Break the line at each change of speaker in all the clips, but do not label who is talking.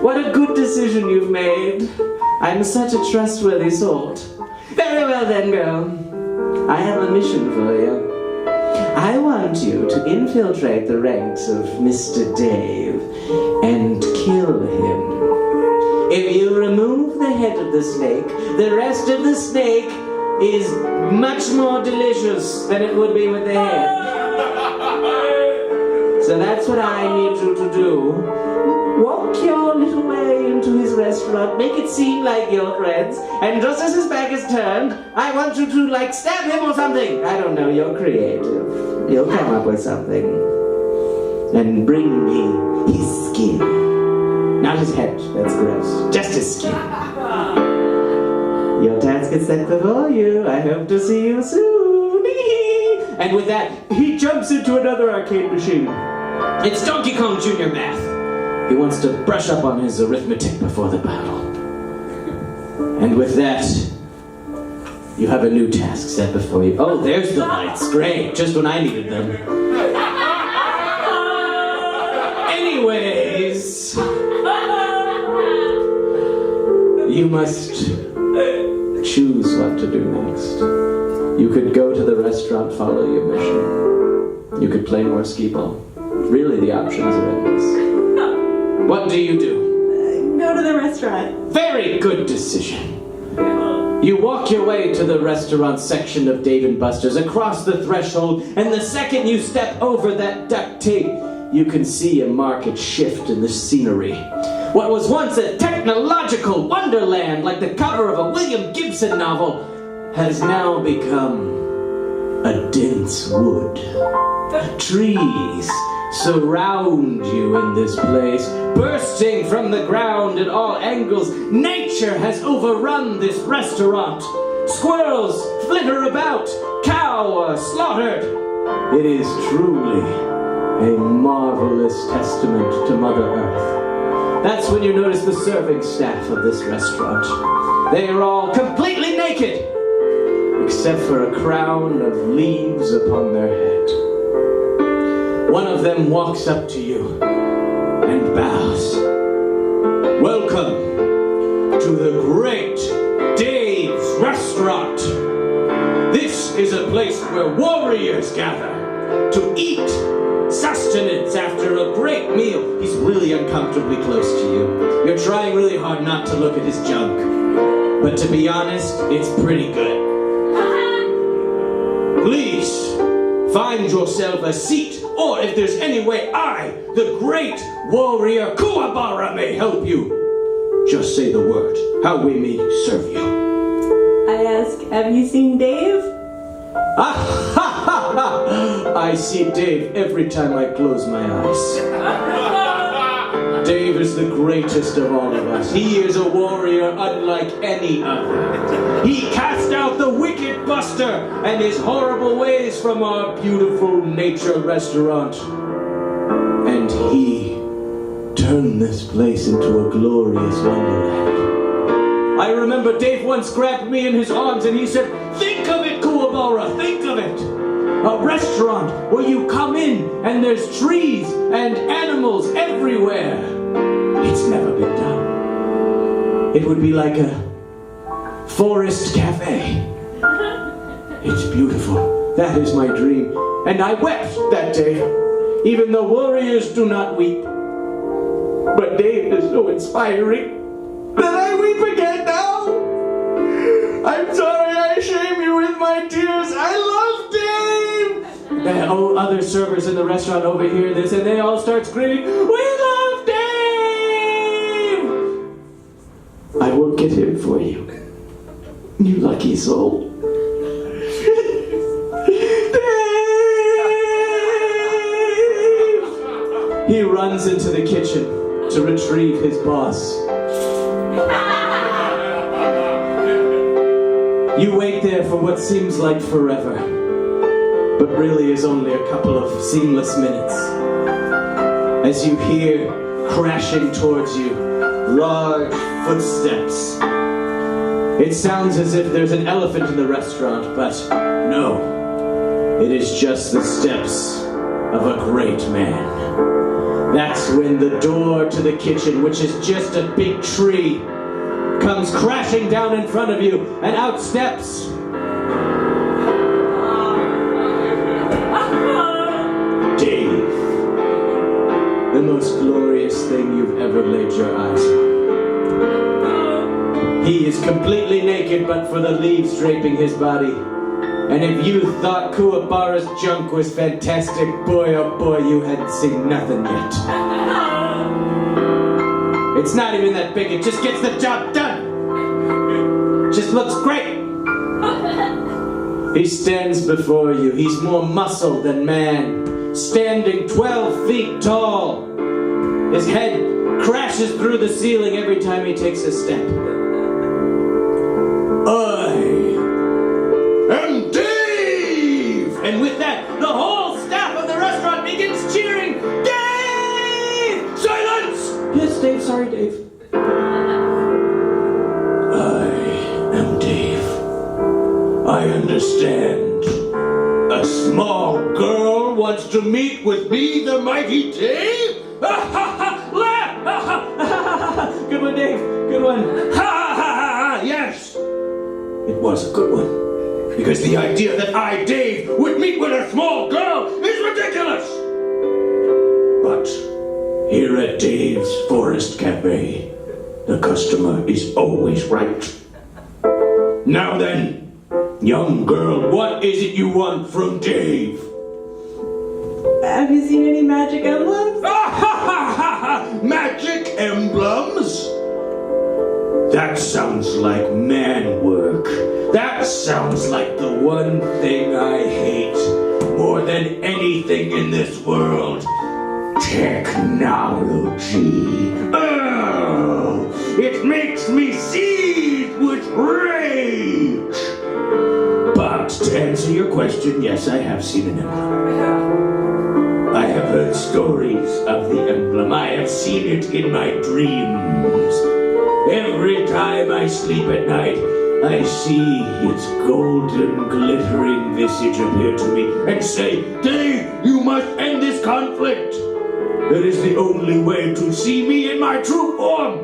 What a good decision you've made. I'm such a trustworthy sort. Very well then, girl. I have a mission for you. I want you to infiltrate the ranks of Mr. Dave and kill him. If you remove the head of the snake, the rest of the snake is much more delicious than it would be with the head. So that's what I need you to do. Walk your little way into his restaurant, make it seem like you're friends, and just as his back is turned, I want you to, like, stab him or something. I don't know, you're creative. You'll come up with something. And bring me his skin. Not his head, that's gross. Just his skin. Your task is set before you. I hope to see you soon. And with that, he jumps into another arcade machine. It's Donkey Kong Jr. math. He wants to brush up on his arithmetic before the battle. And with that, you have a new task set before you. Oh, there's the lights. Great, just when I needed them. Anyways, you must choose what to do next. You could go to the restaurant, follow your mission. You could play more skee-ball. Really, the options are endless. What do you do?
Go to the restaurant.
Very good decision. You walk your way to the restaurant section of Dave & Buster's, across the threshold, and the second you step over that duct tape, you can see a marked shift in the scenery. What was once a technological wonderland, like the cover of a William Gibson novel, has now become a dense wood. Trees surround you in this place, bursting from the ground at all angles. Nature has overrun this restaurant. Squirrels flitter about, cows are slaughtered. It is truly a marvelous testament to Mother Earth. That's when you notice the serving staff of this restaurant. They are all completely naked, except for a crown of leaves upon their head. One of them walks up to you and bows. Welcome to the great Dave's Restaurant. This is a place where warriors gather to eat sustenance after a great meal. He's really uncomfortably close to you. You're trying really hard not to look at his junk. But to be honest, it's pretty good. Please, find yourself a seat, or if there's any way I, the great warrior Kuwabara, may help you, just say the word, how we may serve you.
I ask, have you seen Dave?
I see Dave every time I close my eyes. Dave is the greatest of all of us. He is a warrior unlike any other. He cast out the wicked Buster and his horrible ways from our beautiful nature restaurant. And he turned this place into a glorious wonderland. I remember Dave once grabbed me in his arms and he said, "Think of it, Kuwabara, think of it. A restaurant where you come in and there's trees and animals everywhere. It's never been done. It would be like a forest cafe. It's beautiful. That is my dream. And I wept that day, even though warriors do not weep. But Dave is so inspiring that I weep again now. I'm sorry I shame you with my tears. I love Dave. And other servers in the restaurant overhear this and they all start screaming, "We love Dave!" I will get him for you. You lucky soul. Dave! He runs into the kitchen to retrieve his boss. You wait there for what seems like forever, but really is only a couple of seamless minutes. As you hear crashing towards you large footsteps. It sounds as if there's an elephant in the restaurant, but no. It is just the steps of a great man. That's when the door to the kitchen, which is just a big tree, comes crashing down in front of you, and out steps Dave. The most glorious thing you've ever laid your eyes on. He is completely naked but for the leaves draping his body. And if you thought Kuwabara's junk was fantastic, boy oh boy, you hadn't seen nothing yet. It's not even that big, it just gets the job done. Just looks great. He stands before you, he's more muscle than man, standing 12 feet tall. His head crashes through the ceiling every time he takes a step. And Dave! And with that, the whole staff of the restaurant begins cheering, Dave! Silence! Yes, Dave, sorry, Dave. I am Dave. I understand. A small girl wants to meet with me, the mighty Dave? Ha ha ha! Laugh! Ha ha ha! Good one, Dave. Good one. Ha ha ha! Yes! It was a good one. Because the idea that I, Dave, would meet with a small girl is ridiculous! But here at Dave's Forest Cafe, the customer is always right. Now then, young girl, what is it you want from Dave?
Have you seen any magic emblems?
Magic emblems? That sounds like man work. That sounds like the one thing I hate more than anything in this world. Technology. Oh, it makes me seethe with rage. But to answer your question, yes, I have seen an emblem. I have heard stories of the emblem. I have seen it in my dreams. Every time I sleep at night, I see its golden, glittering visage appear to me and say, Dave, you must end this conflict. That is the only way to see me in my true form.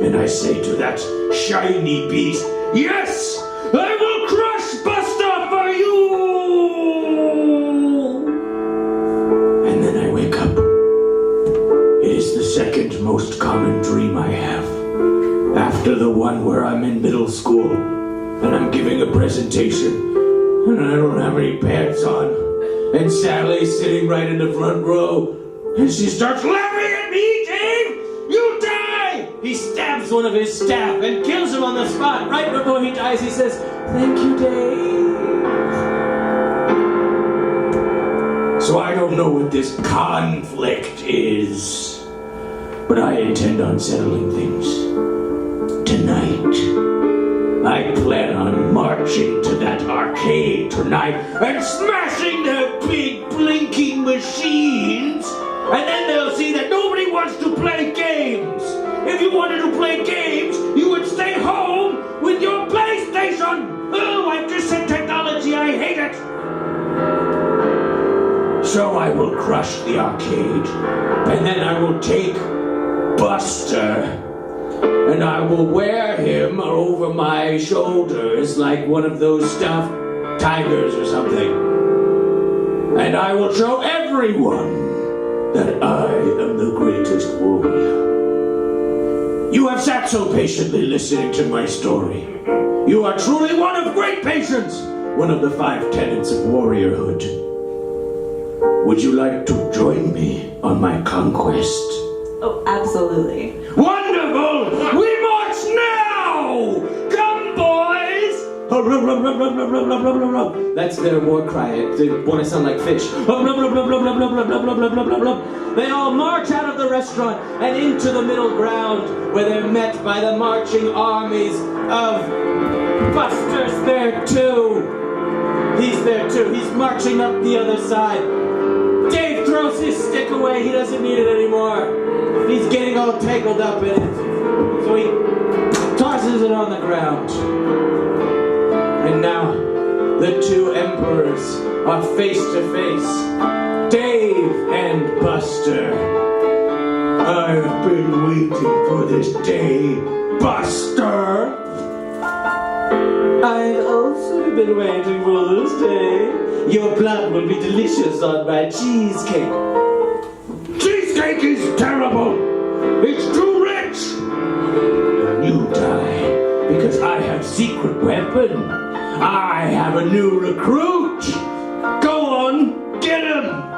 And I say to that shiny beast, yes, I will crush Buster for you. And then I wake up. It is the second most common dream I have. After the one where I'm in middle school and I'm giving a presentation and I don't have any pants on and Sally's sitting right in the front row and she starts laughing at me, Dave! You die! He stabs one of his staff and kills him on the spot. Right before he dies, he says, thank you, Dave. So I don't know what this conflict is, but I intend on settling things. Tonight, I plan on marching to that arcade tonight and smashing the big blinking machines, and then they'll see that nobody wants to play games. If you wanted to play games, you would stay home with your PlayStation. Oh, I've just said technology, I hate it. So I will crush the arcade, and then I will take Buster, and I will wear him over my shoulders like one of those stuffed tigers or something. And I will show everyone that I am the greatest warrior. You have sat so patiently listening to my story. You are truly one of great patience, one of the 5 tenets of warriorhood. Would you like to join me on my conquest?
Oh, absolutely.
Wonderful! We march now! Come, boys! That's their war cry. They want to sound like fish. They all march out of the restaurant and into the middle ground, where they're met by the marching armies of Buster's there too. He's there too. He's marching up the other side. Dave throws his stick away. He doesn't need it anymore. He's getting all tangled up in it. So he tosses it on the ground. And now, the 2 emperors are face to face. Dave and Buster, I've been waiting for this day, Buster. I've also been waiting for this day. Your blood will be delicious on my cheesecake. Cheesecake is terrible. It's too rich. And you die because I have secret weapon. I have a new recruit. Go on, get him.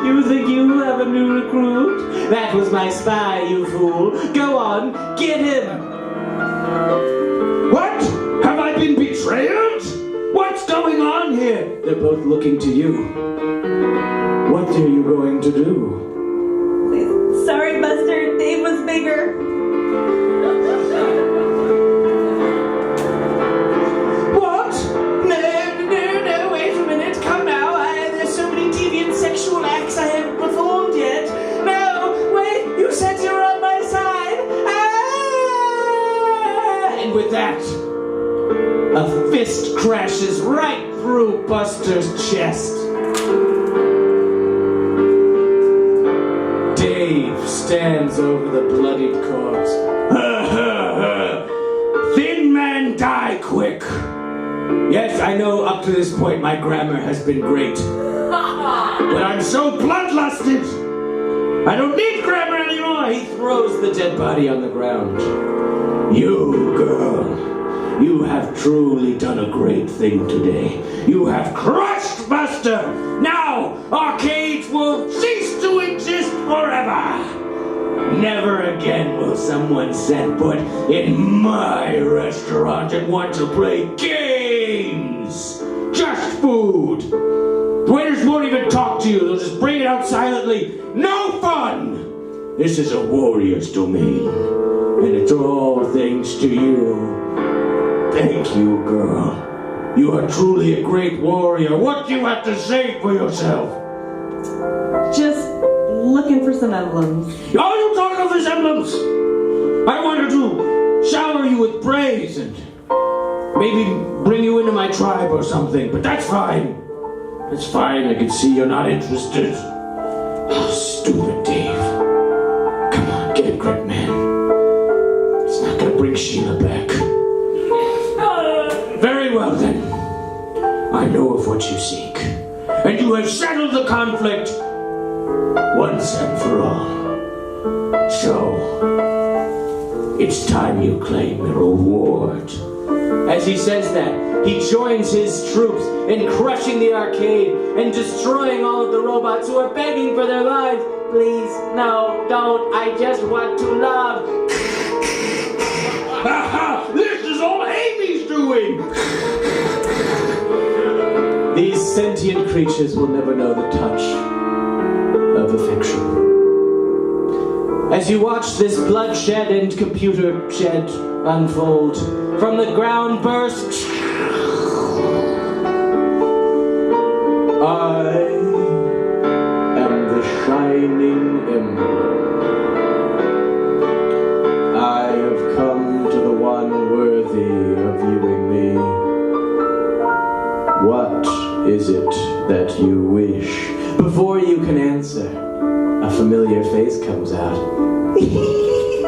You think you have a new recruit? That was my spy, you fool. Go on, get him. What? Have I been betrayed? What's going on here? They're both looking to you. What are you going to do?
Sorry, Buster. Dave was bigger.
What? No, wait a minute. Come now. There's so many deviant sexual acts I haven't performed yet. No, wait. You said you were on my side. And with that, a fist crashes right through Buster's chest. Dave stands over the bloodied corpse. Thin man die quick. Yes, I know up to this point my grammar has been great. But I'm so bloodlusted. I don't need grammar anymore. He throws the dead body on the ground. You, girl, you have truly done a great thing today. You have crushed Buster. Now, arcades will cease to exist forever. Never again will someone set foot in my restaurant and want to play games. Just food. The waiters won't even talk to you. They'll just bring it out silently. No fun. This is a warrior's domain. And it's all thanks to you. Thank you, girl. You are truly a great warrior. What do you have to say for yourself?
Just looking for some emblems.
Oh, you talking of his emblems? I wanted to shower you with praise and maybe bring you into my tribe or something, but that's fine. That's fine. I can see you're not interested. Oh, stupid Dave. Come on, get a grip, man. It's not gonna bring Sheila back. Very well then. I know of what you seek. And you have settled the conflict once and for all. So, it's time you claim your reward. As he says that, he joins his troops in crushing the arcade and destroying all of the robots who are begging for their lives. Please, no, don't. I just want to love. This is all Amy's doing! These sentient creatures will never know the touch of affection. As you watch this bloodshed and computer shed unfold, from the ground bursts I am the shining emblem. I have come to the one worthy of viewing me. What is it that you wish? Before you can answer, a familiar face comes out. You did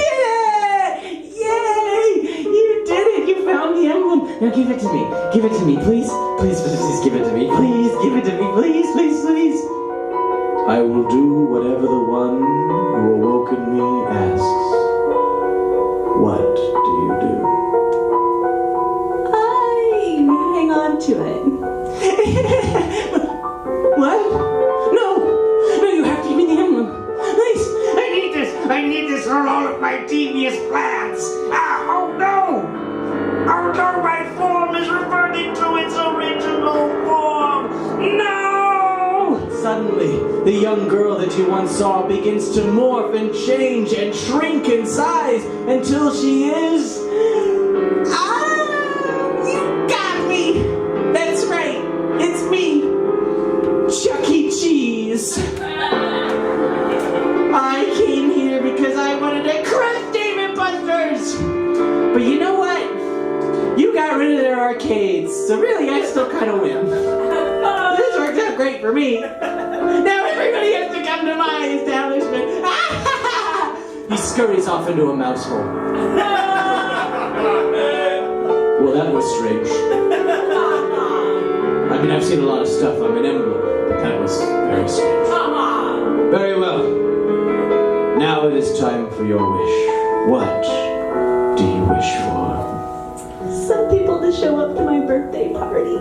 it! Yay! You did it! You found the emblem! Now give it to me. Give it to me, please. Please, please give it to me. Please give it to me. Please, please, please. I will do whatever the one who awoken me asks. What do you do?
I hang on to it.
What? No, you have to give me the emblem. Please, I need this for all of my devious plans. Oh no, my form is reverting to its original form. No! Suddenly, the young girl that you once saw begins to morph and change and shrink in size until she is... you got me! That's right, it's me, Chuck E. Cheese. I came here because I wanted to crush David Busters! But you know what? You got rid of their arcades, so really I still kind of win. This worked out scurries off into a mouse hole. Well, that was strange. I mean, I've seen a lot of stuff. I'm an Emblem, but that was very strange. Very well. Now it is time for your wish. What do you wish for?
Some people to show up to my birthday party.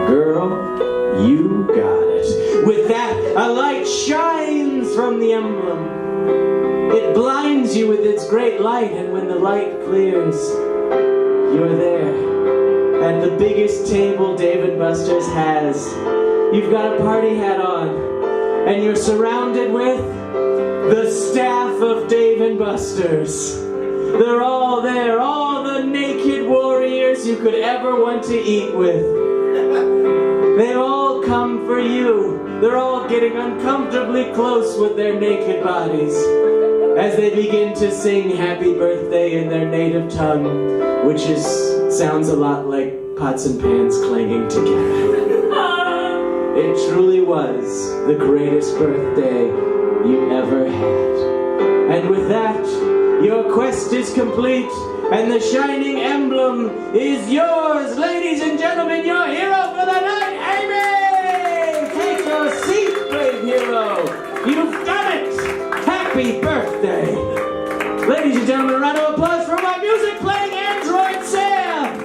Girl, you got it. With that, a light shines from the emblem. It blinds you with its great light, and when the light clears, you're there. At the biggest table Dave & Buster's has. You've got a party hat on, and you're surrounded with the staff of Dave & Buster's. They're all there, all the naked warriors you could ever want to eat with. They've all come for you. They're all getting uncomfortably close with their naked bodies as they begin to sing happy birthday in their native tongue, which sounds a lot like pots and pans clanging together. It truly was the greatest birthday you ever had. And with that, your quest is complete, and the shining emblem is yours. Ladies and gentlemen, your hero for the night, Amy! Take your seat, brave hero. You've done it! Happy birthday! Ladies and gentlemen, a round of applause for my music playing android Sam!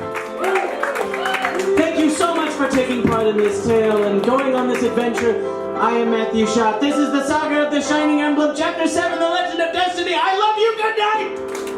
Thank you so much for taking part in this tale and going on this adventure. I am Matthew Schott. This is the Saga of the Shining Emblem, Chapter 7, The Legend of Destiny. I love you. Good night!